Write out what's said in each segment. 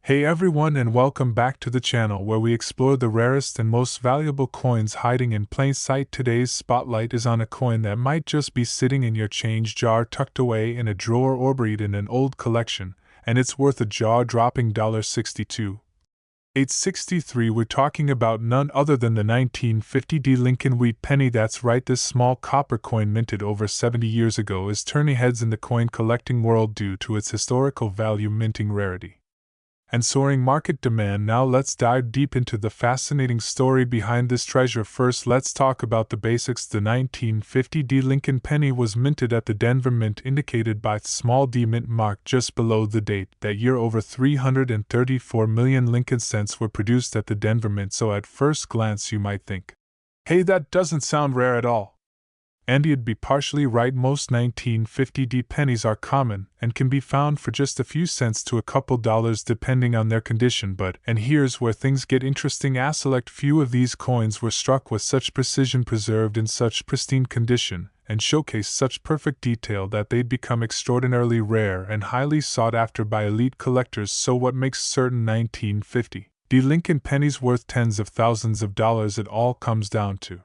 Hey everyone, and welcome back to the channel where we explore the rarest and most valuable coins hiding in plain sight. Today's spotlight is on a coin that might just be sitting in your change jar tucked away in a drawer or buried in an old collection, and it's worth a jaw-dropping $62. 863. We're talking about none other than the 1950 Lincoln Wheat penny. That's right, this small copper coin minted over 70 years ago is turning heads in the coin collecting world due to its historical value, minting rarity, and soaring market demand. Now let's dive deep into the fascinating story behind this treasure. First, let's talk about the basics. The 1950 Lincoln penny was minted at the Denver Mint, indicated by the small D mint mark just below the date. That year, over 334 million Lincoln cents were produced at the Denver Mint. So at first glance you might think, hey, that doesn't sound rare at all. And you'd be partially right. Most 1950 pennies are common and can be found for just a few cents to a couple dollars depending on their condition. But, and here's where things get interesting, a select few of these coins were struck with such precision, preserved in such pristine condition, and showcased such perfect detail that they'd become extraordinarily rare and highly sought after by elite collectors. So what makes certain 1950 Lincoln pennies worth tens of thousands of dollars? It all comes down to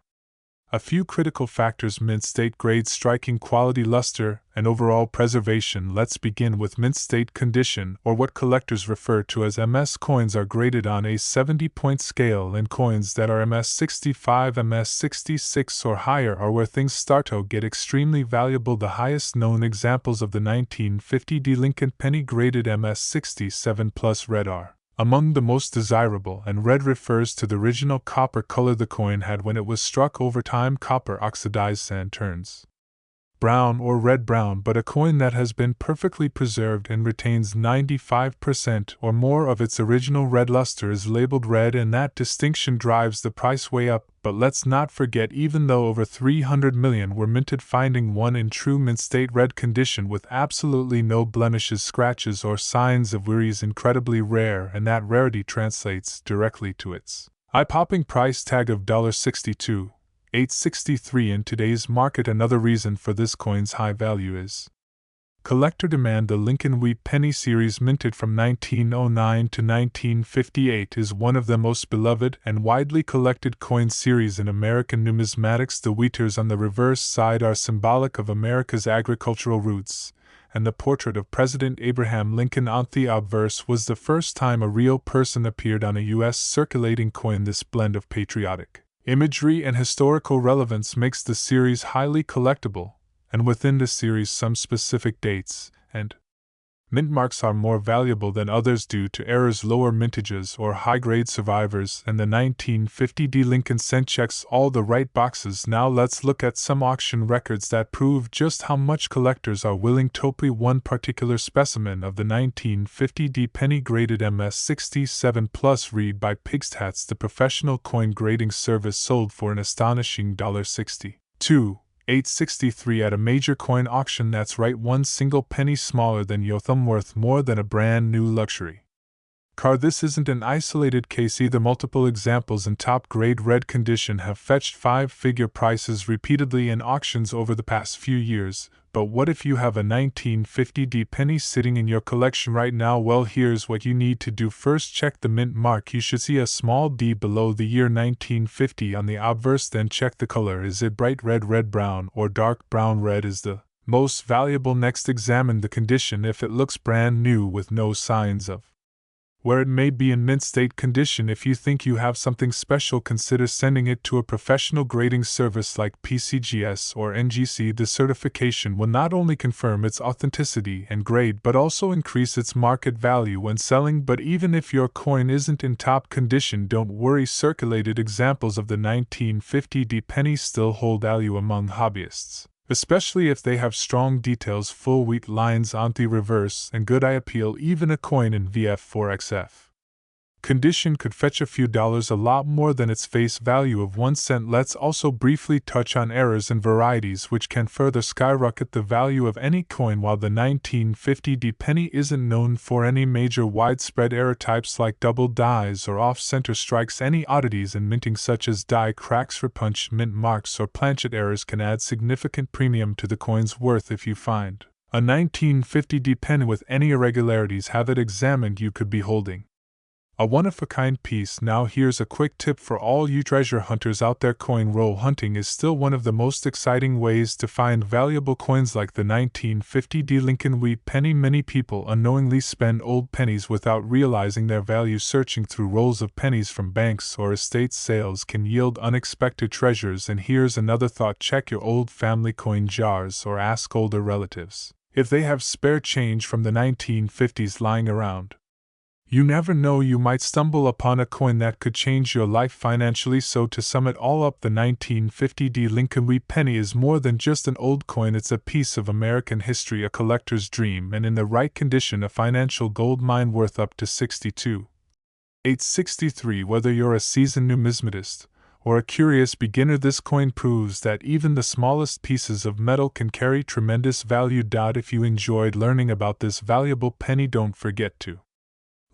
a few critical factors: mint state grade, striking quality, luster, and overall preservation. Let's begin with mint state condition, or what collectors refer to as MS. Coins are graded on a 70-point scale, and coins that are MS 65, MS 66 or higher are where things start to get extremely valuable. The highest known examples of the 1950 Lincoln penny graded MS 67 plus red are among the most desirable, and red refers to the original copper color the coin had when it was struck. Over time, copper oxidized and turns brown or red-brown, but a coin that has been perfectly preserved and retains 95% or more of its original red luster is labeled red, and that distinction drives the price way up. But let's not forget, even though over 300 million were minted, finding one in true mint state red condition with absolutely no blemishes, scratches, or signs of wear is incredibly rare, and that rarity translates directly to its eye-popping price tag of $62. 863 in today's market. Another reason for this coin's high value is collector demand. The Lincoln Wheat penny series, minted from 1909 to 1958, is one of the most beloved and widely collected coin series in American numismatics. The wheaters on the reverse side are symbolic of America's agricultural roots, and the portrait of President Abraham Lincoln on the obverse was the first time a real person appeared on a U.S. circulating coin. This blend of patriotic imagery and historical relevance makes the series highly collectible, and within the series some specific dates and mint marks are more valuable than others due to errors, lower mintages, or high-grade survivors, and the 1950 Lincoln cent checks all the right boxes. Now let's look at some auction records that prove just how much collectors are willing to pay. One particular specimen of the 1950 penny graded MS 67 plus read by Pigstats, the professional coin grading service, sold for an astonishing $62. 863 at a major coin auction. That's right, one single penny smaller than your thumb, worth more than a brand new luxury car. This isn't an isolated case either. Multiple examples in top-grade red condition have fetched five-figure prices repeatedly in auctions over the past few years. But what if you have a 1950 penny sitting in your collection right now? Well, here's what you need to do. First, check the mint mark. You should see a small D below the year 1950 on the obverse. Then check the color. Is it bright red, red-brown, or dark brown? Red is the most valuable. Next, examine the condition. If it looks brand new with no signs of where it may be in mint state condition. If you think you have something special, consider sending it to a professional grading service like PCGS or NGC. The certification will not only confirm its authenticity and grade but also increase its market value when selling. But even if your coin isn't in top condition, don't worry. Circulated examples of the 1950 penny still hold value among hobbyists, especially if they have strong details, full wheat lines on the reverse, and good eye appeal. Even a coin in VF4XF condition could fetch a few dollars, a lot more than its face value of 1 cent. Let's also briefly touch on errors and varieties, which can further skyrocket the value of any coin. While the 1950 penny isn't known for any major widespread error types like double dies or off-center strikes, any oddities in minting such as die cracks, repunch, mint marks, or planchet errors can add significant premium to the coin's worth. If you find A 1950 penny with any irregularities have it examined you could be holding. A one-of-a-kind piece. Now here's a quick tip for all you treasure hunters out there. Coin roll hunting is still one of the most exciting ways to find valuable coins like the 1950 Lincoln wheat penny. Many people unknowingly spend old pennies without realizing their value. Searching through rolls of pennies from banks or estate sales can yield unexpected treasures. And here's another thought: check your old family coin jars or ask older relatives if they have spare change from the 1950s lying around. You never know, you might stumble upon a coin that could change your life financially. So to sum it all up, the 1950 Lincoln wheat penny is more than just an old coin. It's a piece of American history, a collector's dream, and in the right condition, a financial gold mine worth up to $62,863. Whether you're a seasoned numismatist or a curious beginner, this coin proves that even the smallest pieces of metal can carry tremendous value. If you enjoyed learning about this valuable penny, don't forget to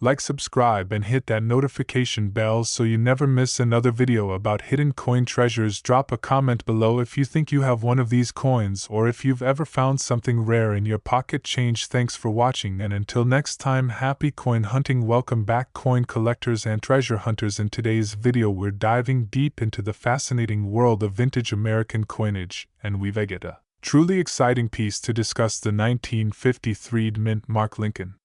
like, subscribe, and hit that notification bell so you never miss another video about hidden coin treasures. Drop a comment below if you think you have one of these coins or if you've ever found something rare in your pocket change. Thanks for watching, and until next time, happy coin hunting. Welcome back, coin collectors and treasure hunters. In today's video, we're diving deep into the fascinating world of vintage American coinage, and we've got a truly exciting piece to discuss: the 1953 mint mark Lincoln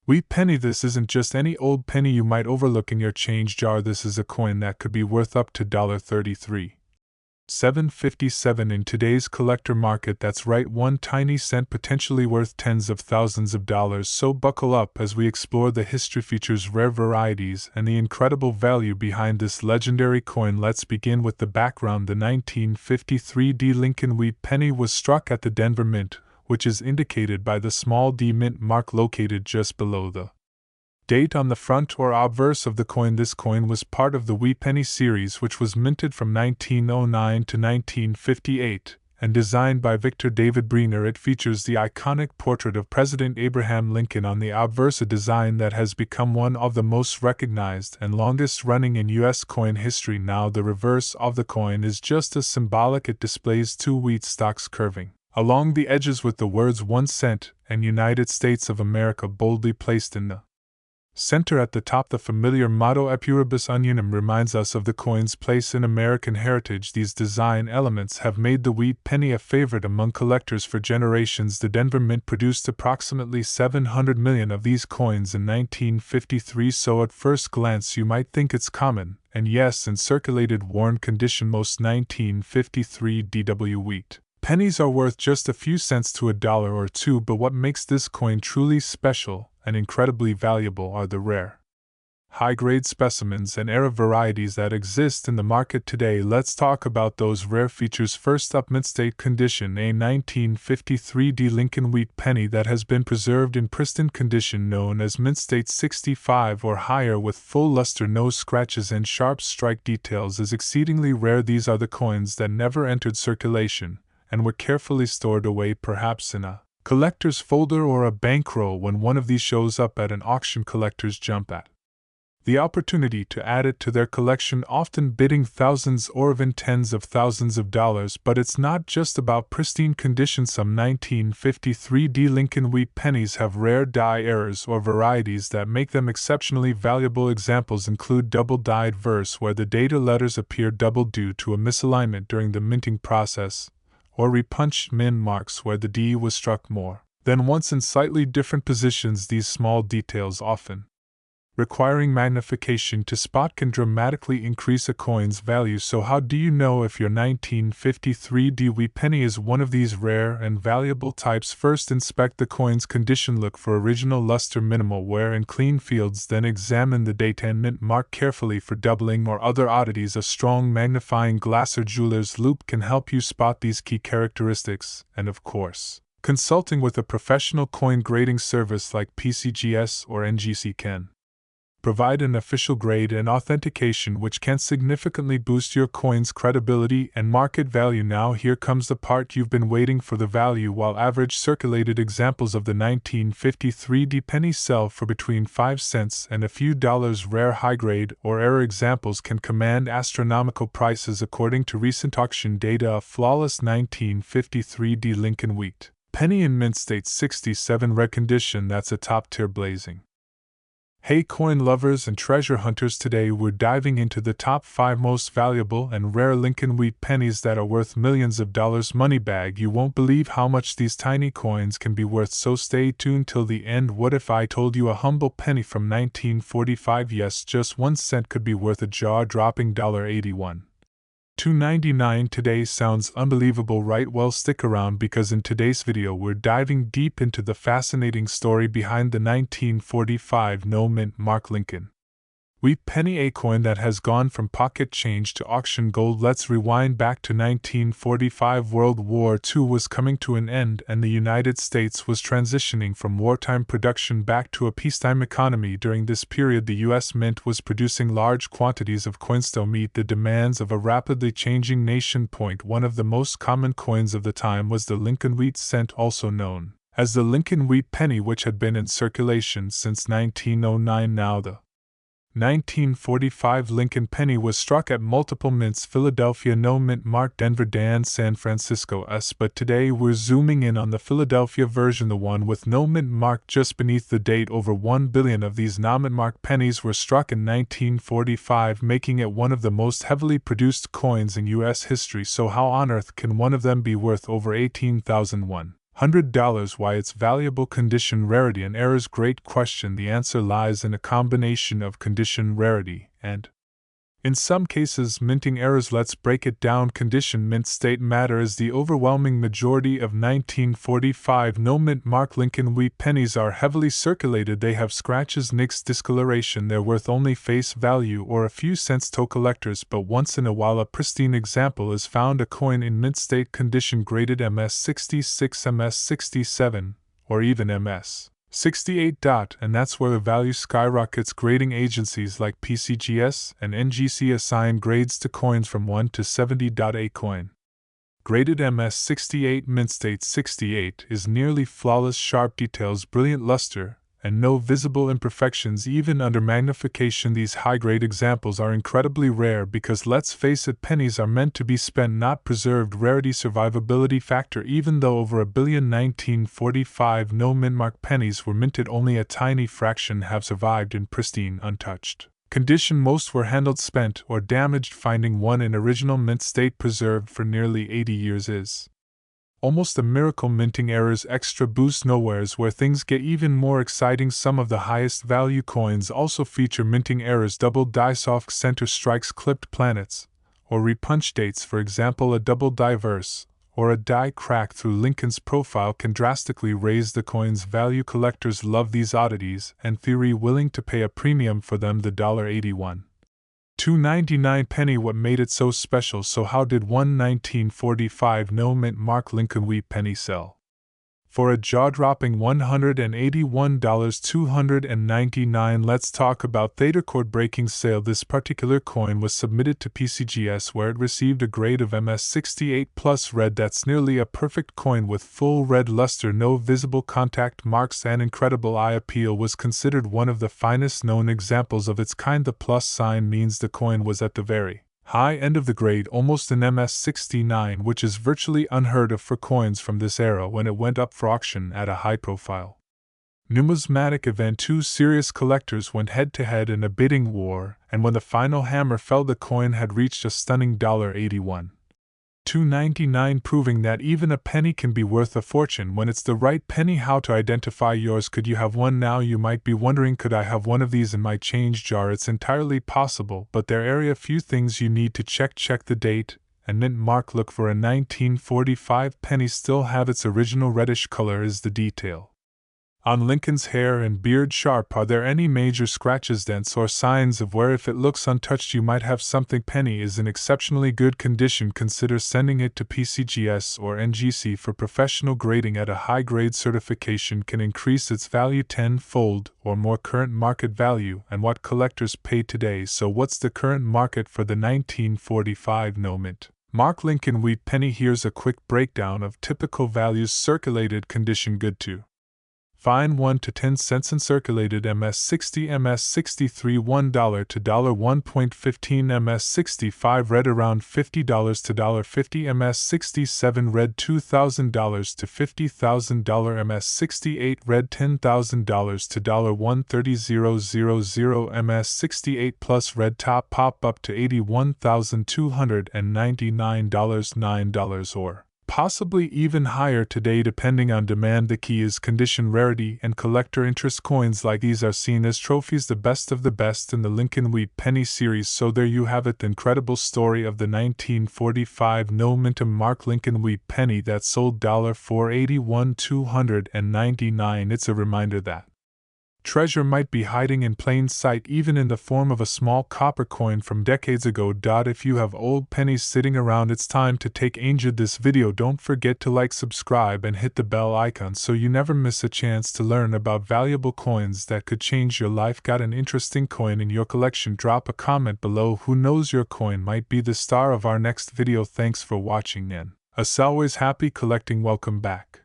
wheat penny. This isn't just any old penny you might overlook in your change jar. This is a coin that could be worth up to $33,757 in today's collector market. That's right, one tiny cent potentially worth tens of thousands of dollars. So buckle up as we explore the history, features, rare varieties, and the incredible value behind this legendary coin. Let's begin with the background. The 1953 Lincoln wheat penny was struck at the Denver Mint, which is indicated by the small D mint mark located just below the date on the front or obverse of the coin. This coin was part of the wheat penny series, which was minted from 1909 to 1958 and designed by Victor David Breener. It features the iconic portrait of President Abraham Lincoln on the obverse, a design that has become one of the most recognized and longest running in U.S. coin history. Now the reverse of the coin is just as symbolic. It displays two wheat stalks curving along the edges with the words 1 cent and United States of America boldly placed in the center. At the top, the familiar motto E Pluribus Unum reminds us of the coin's place in American heritage. These design elements have made the wheat penny a favorite among collectors for generations. The Denver Mint produced approximately 700 million of these coins in 1953, so at first glance you might think it's common, and yes, in circulated worn condition. Most 1953 DW wheat pennies are worth just a few cents to $1 or $2, but what makes this coin truly special and incredibly valuable are the rare, high-grade specimens and rare varieties that exist in the market today. Let's talk about those rare features. First up, mint state condition. A 1953 Lincoln wheat penny that has been preserved in pristine condition, known as mint state 65 or higher, with full luster, no scratches, and sharp strike details, is exceedingly rare. These are the coins that never entered circulation and were carefully stored away, perhaps in a collector's folder or a bankroll. When one of these shows up at an auction, collectors jump at the opportunity to add it to their collection, often bidding thousands or even tens of thousands of dollars. But it's not just about pristine condition. Some 1953 Lincoln wheat pennies have rare die errors or varieties that make them exceptionally valuable. Examples include double-dyed verse, where the data letters appear double due to a misalignment during the minting process, or repunched mint marks, where the D was struck more than once in slightly different positions. These small details, often requiring magnification to spot, can dramatically increase a coin's value. So how do you know if your 1953 wheat penny is one of these rare and valuable types? First, inspect the coin's condition. Look for original luster, minimal wear, and clean fields. Then examine the date and mint mark carefully for doubling or other oddities. A strong magnifying glass or jeweler's loupe can help you spot these key characteristics, and of course, consulting with a professional coin grading service like PCGS or NGC can provide an official grade and authentication, which can significantly boost your coin's credibility and market value. Now here comes the part you've been waiting for: the value. While average circulated examples of the 1953 penny sell for between 5 cents and a few dollars, rare, high-grade, or rare examples can command astronomical prices. According to recent auction data, a flawless 1953 Lincoln wheat Penny in mint state 67 red condition, that's a top tier blazing. Hey coin lovers and treasure hunters, today we're diving into the top 5 most valuable and rare Lincoln wheat pennies that are worth millions of dollars money bag. You won't believe how much these tiny coins can be worth, so stay tuned till the end. What if I told you a humble penny from 1945, yes, just 1 cent, could be worth a jaw-dropping $81. $2.99 today? Sounds unbelievable, right? Well, stick around because in today's video we're diving deep into the fascinating story behind the 1945 no-mint mark Lincoln wheat penny, a coin that has gone from pocket change to auction gold. Let's rewind back to 1945. World War II was coming to an end and the United States was transitioning from wartime production back to a peacetime economy. During this period, the U.S. Mint was producing large quantities of coins to meet the demands of a rapidly changing nation. One of the most common coins of the time was the Lincoln wheat cent, also known as the Lincoln wheat penny, which had been in circulation since 1909. Now, the 1945 Lincoln penny was struck at multiple mints: Philadelphia no mint mark, Denver, Dan, San Francisco S. But today we're zooming in on the Philadelphia version, the one with no mint mark just beneath the date. Over 1 billion of these no-mint mark pennies were struck in 1945, making it one of the most heavily produced coins in U.S. history. So how on earth can one of them be worth over $18,100? Why? Its valuable condition, rarity, and errors? Great question. The answer lies in a combination of condition, rarity, and, in some cases, minting errors. Let's break it down. Condition: mint state matter is the overwhelming majority of 1945 no-mint mark Lincoln wheat pennies are heavily circulated. They have scratches, nicks, discoloration. They're worth only face value or a few cents to collectors, but once in a while a pristine example is found, a coin in mint state condition graded MS66, MS67, or even MS68. And that's where the value skyrockets. Grading agencies like PCGS and NYSE assign grades to coins from 1 to 70. A coin graded MS68 mint state 68 is nearly flawless, sharp details, brilliant luster, and no visible imperfections even under magnification. These high-grade examples are incredibly rare because, let's face it, pennies are meant to be spent, not preserved. Rarity survivability factor: even though over a billion 1945 no-mint mark pennies were minted, only a tiny fraction have survived in pristine, untouched condition. Most were handled, spent, or damaged. Finding one in original mint state preserved for nearly 80 years is almost a miracle. Minting errors extra boost. Nowhere's where things get even more exciting. Some of the highest value coins also feature minting errors: double die, soft center strikes, clipped planets, or repunch dates. For example, a double die verse or a die crack through Lincoln's profile can drastically raise the coin's value. Collectors love these oddities and theory, willing to pay a premium for them. The $81. $2.99 penny. What made it so special? So how did one 1945 no-mint mark Lincoln wheat penny sell for a jaw-dropping $181,299? Let's talk about the record-breaking sale. This particular coin was submitted to PCGS, where it received a grade of MS68 plus red. That's nearly a perfect coin with full red luster, no visible contact marks, and incredible eye appeal. Was considered one of the finest known examples of its kind. The plus sign means the coin was at the very high end of the grade, almost an MS69, which is virtually unheard of for coins from this era when it went up for auction at a high-profile numismatic event. Two serious collectors went head-to-head in a bidding war, and when the final hammer fell, the coin had reached a stunning $81. $2.99, proving that even a penny can be worth a fortune when it's the right penny. How to identify yours? Could you have one? Now you might be wondering, could I have one of these in my change jar? It's entirely possible, but there are a few things you need to check. Check the date and mint mark. Look for a 1945 penny still have its original reddish color. Is the detail on Lincoln's hair and beard sharp? Are there any major scratches, dents, or signs of wear? If it looks untouched, you might have something. Penny is in exceptionally good condition. Consider sending it to PCGS or NYSE for professional grading. At a high-grade certification can increase its value 10-fold or more current market value and what collectors pay today. So what's the current market for the 1945 no-mint mark Lincoln wheat penny? Here's a quick breakdown of typical values circulated. Condition: good to Fine 1 to 10 cents uncirculated MS60 MS63 $1 to $1.15 MS65 red around $50 to $50 MS67 red $2,000 to $50,000 MS68 red $10,000 to $130,000 MS68 plus red top pop up to $81,299 $9 or possibly even higher today depending on demand. The key is condition, rarity, and collector interest. Coins like these are seen as trophies, the best of the best in the Lincoln Wheat Penny series. So there you have it, the incredible story of the 1945 no minimum mark Lincoln Wheat Penny that sold for $81,299. It's a reminder that treasure might be hiding in plain sight, even in the form of a small copper coin from decades ago. If you have old pennies sitting around, it's time to take aim at this video. Don't forget to like, subscribe, and hit the bell icon so you never miss a chance to learn about valuable coins that could change your life. Got an interesting coin in your collection? Drop a comment below. Who knows, your coin might be the star of our next video. Thanks for watching, and as always, happy collecting. Welcome back,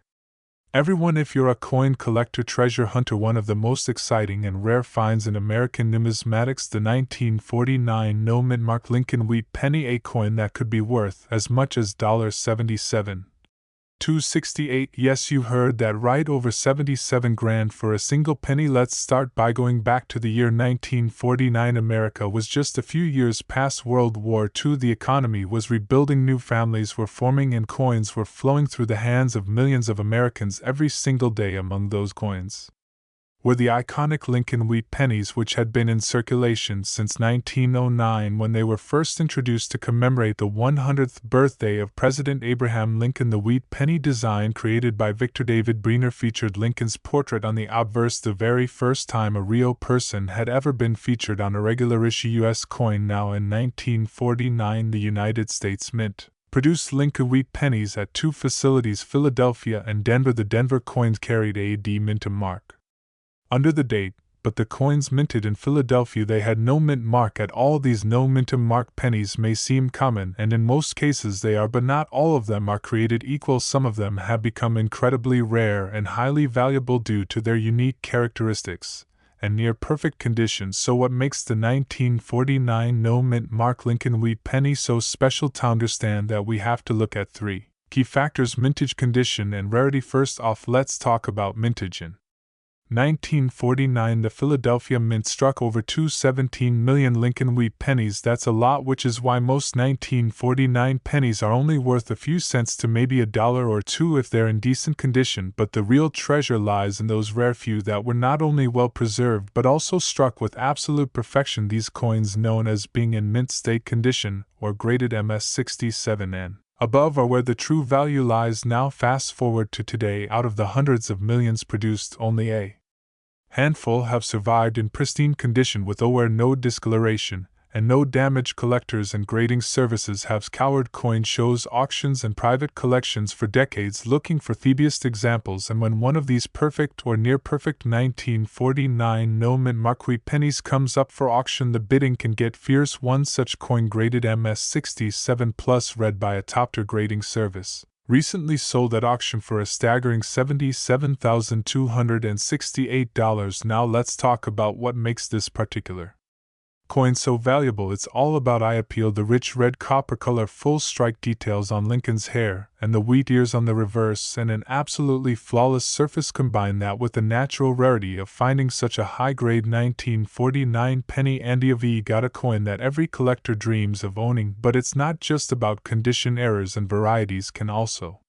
everyone. If you're a coin collector, treasure hunter, one of the most exciting and rare finds in American numismatics, the 1949 no mint mark Lincoln Wheat Penny, a coin that could be worth as much as $77,268. Yes, you heard that right, over 77 grand for a single penny. Let's start by going back to the year 1949. America was just a few years past World War II. The economy was rebuilding, new families were forming, and coins were flowing through the hands of millions of Americans every single day. Among those coins were the iconic Lincoln Wheat Pennies, which had been in circulation since 1909 when they were first introduced to commemorate the 100th birthday of President Abraham Lincoln. The Wheat Penny design, created by Victor David Breener, featured Lincoln's portrait on the obverse, the very first time a real person had ever been featured on a regular issue U.S. coin. Now in 1949, the United States Mint produced Lincoln Wheat Pennies at two facilities, Philadelphia and Denver. The Denver coins carried a D minimum mark under the date, but the coins minted in Philadelphia, they had no mint mark at all. These no minimum mark pennies may seem common, and in most cases they are, but not all of them are created equal. Some of them have become incredibly rare and highly valuable due to their unique characteristics and near perfect condition. So what makes the 1949 no mint mark Lincoln Wheat Penny so special? To understand that, we have to look at three key factors: mintage, condition, and rarity. First off, let's talk about mintage. In 1949, the Philadelphia Mint struck over 217 million Lincoln Wheat Pennies. That's a lot, which is why most 1949 pennies are only worth a few cents to maybe $1 or $2 if they're in decent condition. But the real treasure lies in those rare few that were not only well preserved but also struck with absolute perfection. These coins, known as being in mint state condition or graded MS67 and above, are where the true value lies. Now fast forward to today. Out of the hundreds of millions produced, only a handful have survived in pristine condition with no discoloration and no damage. Collectors and grading services have scoured coin shows, auctions, and private collections for decades looking for the best examples, and when one of these perfect or near perfect 1949 no mint mark Wheat pennies comes up for auction, the bidding can get fierce. One such coin, graded MS67 plus red by a top-tier grading service, recently sold at auction for a staggering $77,268. Now let's talk about what makes this particular coin so valuable. It's all about eye appeal. The rich red copper color, full strike details on Lincoln's hair, and the wheat ears on the reverse, and an absolutely flawless surface. Combine that with the natural rarity of finding such a high-grade 1949 penny, and you've got a coin that every collector dreams of owning. But it's not just about condition. Errors and varieties can also